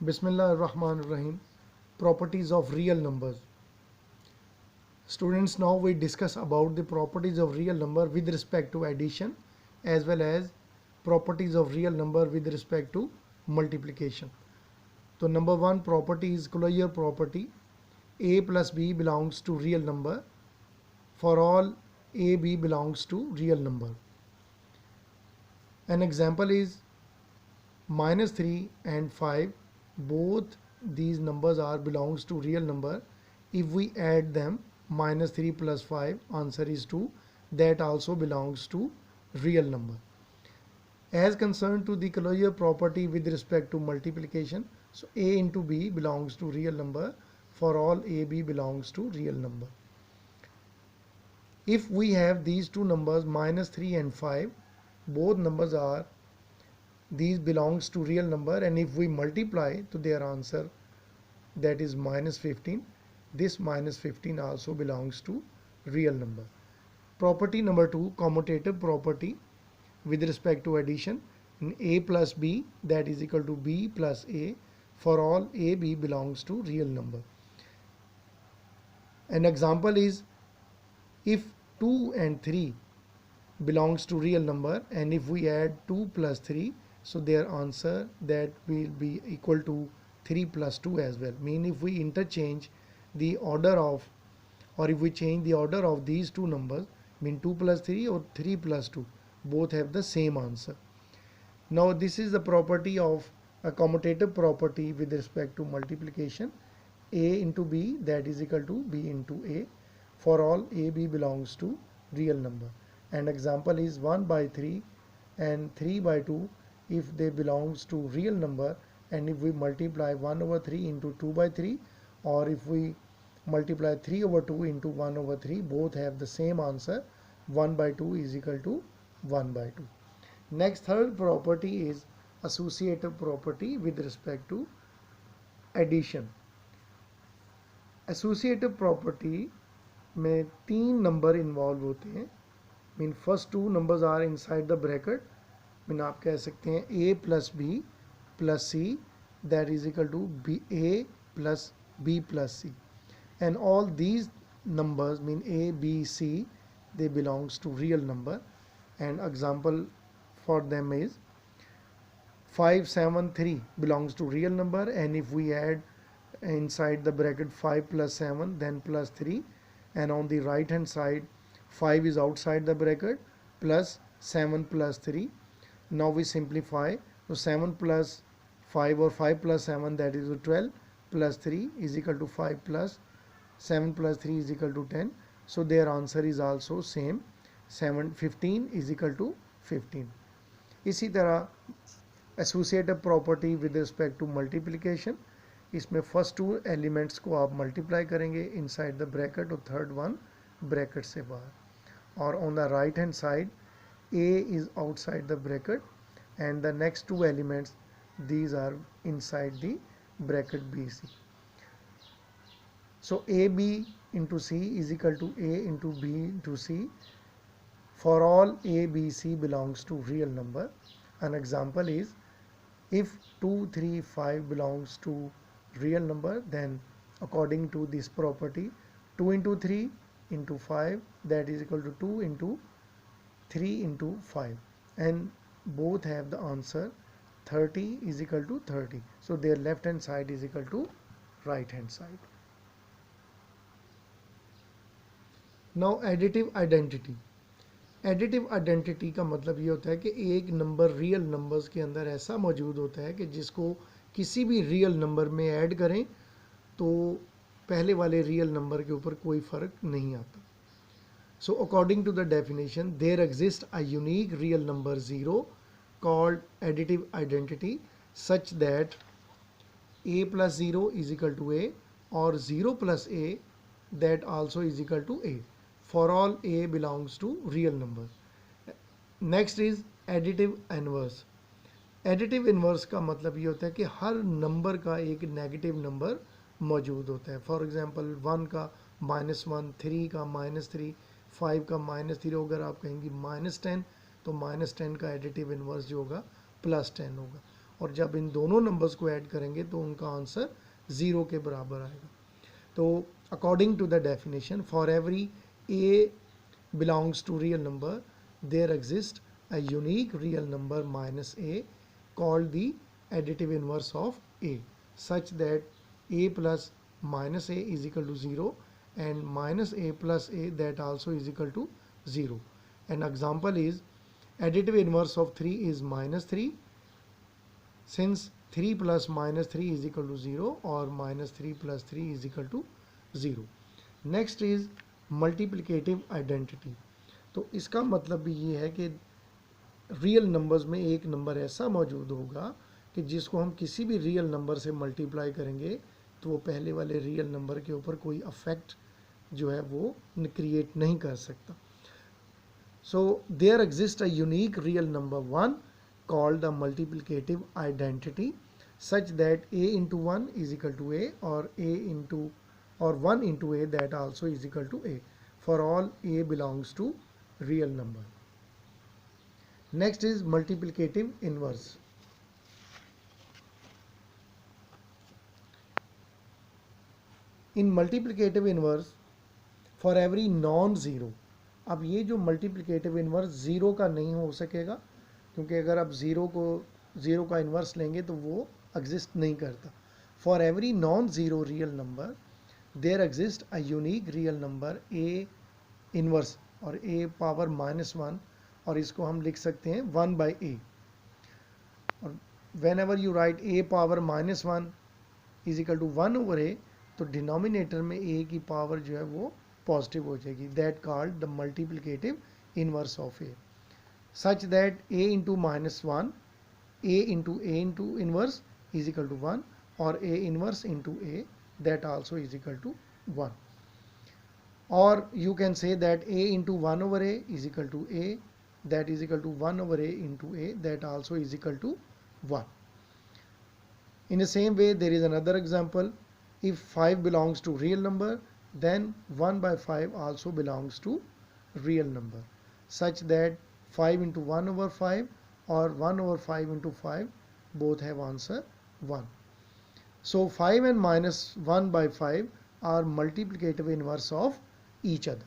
Bismillah ar-Rahman ar-Rahim. Properties of real numbers. Students, now we discuss about the properties of real number with respect to addition as well as properties of real number with respect to multiplication. So number one property is closure property. A plus B belongs to real number for all A, B belongs to real number. An example is minus 3 and 5, both these numbers are belongs to real number. If we add them, minus 3 plus 5, answer is 2, that also belongs to real number. As concerned to the closure property with respect to multiplication, so A into B belongs to real number for all A, B belongs to real number. If we have these two numbers minus 3 and 5, both numbers are these belongs to real number, and if we multiply to their answer, that is minus 15, this minus 15 also belongs to real number. Property number 2, commutative property with respect to addition. In A plus B, that is equal to B plus A for all A, B belongs to real number. An example is if 2 and 3 belongs to real number, and if we add 2 plus 3, so their answer that will be equal to 3 plus 2 as well. Mean if we interchange the order of, or if we change the order of these two numbers, mean 2 plus 3 or 3 plus 2, both have the same answer. Now this is the property of a commutative property with respect to multiplication. A into B, that is equal to B into A for all A, B belongs to real number. And example is 1 by 3 and 3 by 2 if they belongs to real number, and if we multiply 1 over 3 into 2 by 3, or if we multiply 3 over 2 into 1 over 3, both have the same answer. 1 by 2 is equal to 1 by 2. Next, third property is associative property with respect to addition. Associative property में तीन number involve होते हैं. Mean first two numbers are inside the bracket. Mean आप कह सकते हैं a plus B plus C, that is equal to B a plus b plus C, and all these numbers mean a, b, c, they belongs to real number. And example for them is 5, 7, 3 belongs to real number, and if we add inside the bracket 5 plus 7 then plus 3, and on the right hand side 5 is outside the bracket plus 7 plus 3. Now we simplify, so 7 plus 5 or 5 plus 7, that is 12, plus 3 is equal to 5 plus 7 plus 3 is equal to 10. So their answer is also same, 15 is equal to 15. इसी तरह associative property with respect to multiplication, इसमें first two elements को आप multiply करेंगे inside the bracket और third one bracket से बाहर, और on the right hand side a is outside the bracket and the next two elements, these are inside the bracket BC. So AB into C is equal to A into B into C for all A, B, C belongs to real number. An example is if 2, 3, 5 belongs to real number, then according to this property 2 into 3 into 5, that is equal to 2 into 3 into 5, and both have the answer 30 is equal to 30. So their left hand side is equal to right hand side. Now additive identity. Additive identity का मतलब ये होता है कि एक number real numbers के अंदर ऐसा मौजूद होता है कि जिसको किसी भी रियल नंबर में ऐड करें तो पहले वाले रियल नंबर के ऊपर कोई फ़र्क नहीं आता. So according to the definition, there exists a unique real number 0 called additive identity such that a plus 0 is equal to a, or 0 plus a, that also is equal to a for all a belongs to real number. Next is additive inverse. Additive inverse का मतलब ये होता है कि हर number का एक negative number मौजूद होता है. फॉर एग्जांपल 1 का -1, 3 का -3, 5 का -3. अगर आप कहेंगी -10 तो -10 का एडिटिव इन्वर्स जो होगा +10 होगा. और जब इन दोनों नंबर्स को ऐड करेंगे तो उनका आंसर 0 के बराबर आएगा. तो according to the definition, for every a belongs to real number, there exists a unique real number minus a called the additive inverse of a, such that a plus minus a is equal to 0 and minus a plus a that also is equal to 0. An example is additive inverse of 3 is minus 3, since 3 plus minus 3 is equal to 0 or minus 3 plus 3 is equal to 0. Next is multiplicative identity. तो इसका मतलब भी ये है कि real numbers में एक number ऐसा मौजूद होगा कि जिसको हम किसी भी रियल नंबर से मल्टीप्लाई करेंगे तो वो पहले वाले रियल नंबर के ऊपर कोई अफेक्ट जो है वो क्रिएट नहीं कर सकता. So there exist a unique real number 1 called the multiplicative identity, such that a into 1 is equal to a, or 1 into a that also is equal to a, for all a belongs to real number. Next is multiplicative inverse. In multiplicative inverse, for every non-zero, अब ये जो multiplicative inverse zero का नहीं हो सकेगा, क्योंकि अगर आप ज़ीरो का इन्वर्स लेंगे तो वो एग्जिस्ट नहीं करता. For every non zero real number there exist a unique real number a inverse, और a पावर -1, और इसको हम लिख सकते हैं 1 by a. और whenever you write a power -1 is equal to 1 over a, तो डिनोमिनेटर में a की पावर जो है वो पॉजिटिव हो जाएगी. That called the multiplicative inverse of a, such that a into -1, a into inverse is equal to 1, or a inverse into a that also is equal to 1. Or you can say that a into 1 over a is equal to a that is equal to 1 over a into a that also is equal to 1. In the same way, there is another example. If 5 belongs to real number, then 1 by 5 also belongs to real number, such that 5 into 1 over 5 or 1 over 5 into 5 both have answer 1. So 5 and minus 1 by 5 are multiplicative inverse of each other.